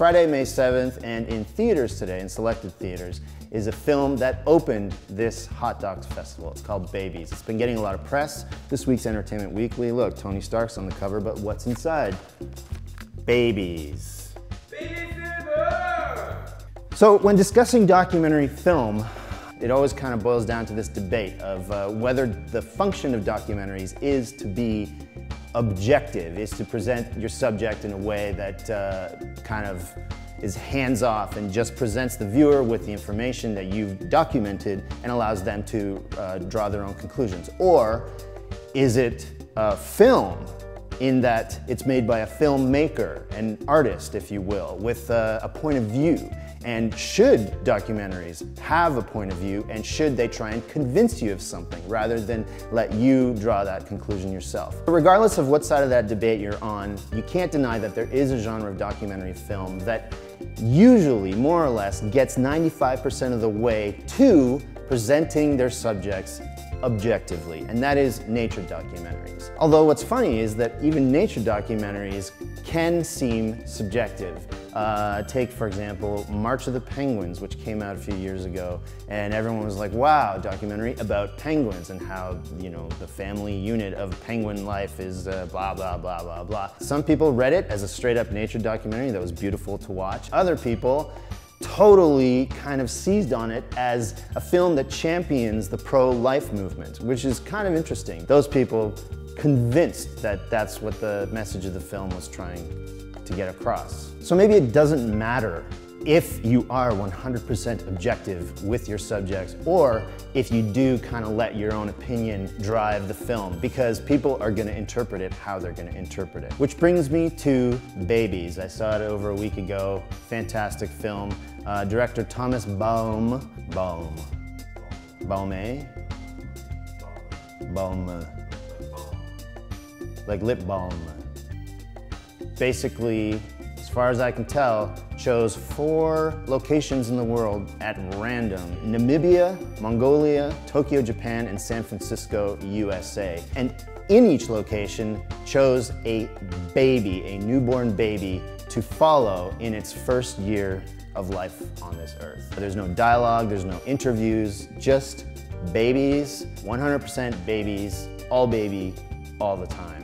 Friday, May 7th, and in theaters today, in selected theaters, is a film that opened this hotDocs festival. It's called Babies. It's been getting a lot of press. This week's Entertainment Weekly, look, Tony Stark's on the cover, but what's inside? Babies. So when discussing documentary film, it always kind of boils down to this debate of whether the function of documentaries is to be objective, is to present your subject in a way that kind of is hands-off and just presents the viewer with the information that you've documented and allows them to draw their own conclusions. Or is it a film in that it's made by a filmmaker, an artist, if you will, with a point of view? And should documentaries have a point of view, and should they try and convince you of something rather than let you draw that conclusion yourself? Regardless of what side of that debate you're on, you can't deny that there is a genre of documentary film that usually, more or less, gets 95% of the way to presenting their subjects objectively, and that is nature documentaries. Although what's funny is that even nature documentaries can seem subjective. Take, for example, March of the Penguins, which came out a few years ago, and everyone was like, wow, documentary about penguins and how, you know, the family unit of penguin life is blah, blah, blah, blah, blah. Some people read it as a straight up nature documentary that was beautiful to watch. Other people totally kind of seized on it as a film that champions the pro-life movement, which is kind of interesting. Those people convinced that that's what the message of the film was trying to get across. So maybe it doesn't matter if you are 100% objective with your subjects, or if you do kind of let your own opinion drive the film, because people are going to interpret it how they're going to interpret it. Which brings me to Babies. I saw it over a week ago. Fantastic film. Director Thomas Baume, like lip balm. Basically, as far as I can tell, chose 4 locations in the world at random: Namibia, Mongolia, Tokyo, Japan, and San Francisco, USA. And in each location, chose a baby, a newborn baby, to follow in its first year of life on this earth. There's no dialogue, there's no interviews, just babies, 100% babies, all baby, all the time.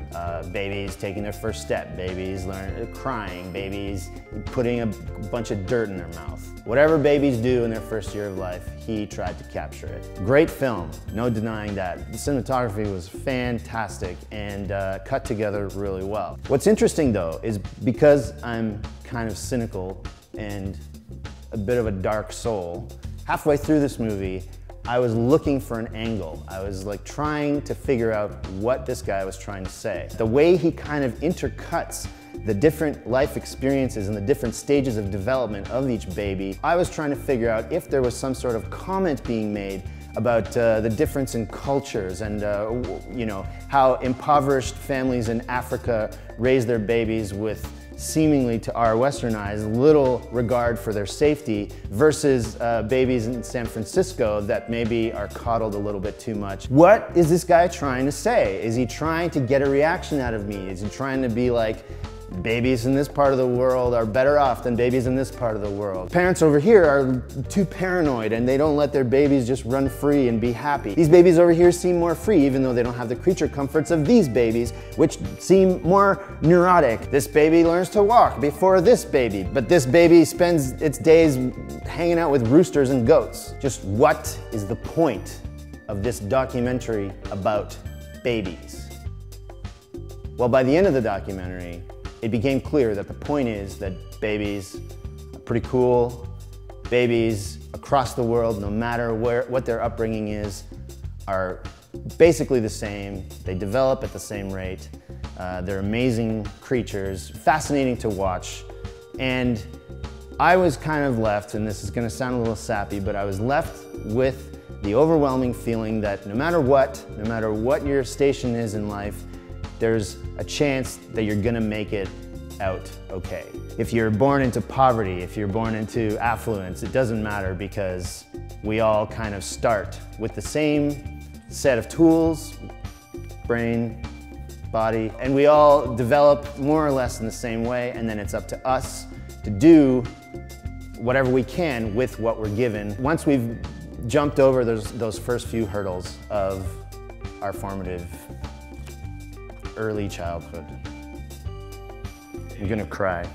Babies taking their first step, babies crying, babies putting a bunch of dirt in their mouth. Whatever babies do in their first year of life, he tried to capture it. Great film, no denying that. The cinematography was fantastic and cut together really well. What's interesting though is, because I'm kind of cynical and a bit of a dark soul, halfway through this movie, I was looking for an angle. I was like trying to figure out what this guy was trying to say. The way he kind of intercuts the different life experiences and the different stages of development of each baby, I was trying to figure out if there was some sort of comment being made about the difference in cultures and you know, how impoverished families in Africa raise their babies with seemingly, to our Western eyes, little regard for their safety, versus babies in San Francisco that maybe are coddled a little bit too much. What is this guy trying to say? Is he trying to get a reaction out of me? Is he trying to be like, babies in this part of the world are better off than babies in this part of the world? Parents over here are too paranoid and they don't let their babies just run free and be happy. These babies over here seem more free, even though they don't have the creature comforts of these babies, which seem more neurotic. This baby learns to walk before this baby, but this baby spends its days hanging out with roosters and goats. Just what is the point of this documentary about babies? Well, by the end of the documentary, it became clear that the point is that babies are pretty cool. Babies across the world, no matter what their upbringing is, are basically the same. They develop at the same rate. They're amazing creatures, fascinating to watch. And I was kind of left, and this is gonna sound a little sappy, but I was left with the overwhelming feeling that no matter what your station is in life, there's a chance that you're gonna make it out okay. If you're born into poverty, if you're born into affluence, it doesn't matter, because we all kind of start with the same set of tools, brain, body, and we all develop more or less in the same way, and then it's up to us to to do whatever we can with what we're given. Once we've jumped over those first few hurdles of our formative early childhood, I'm gonna cry.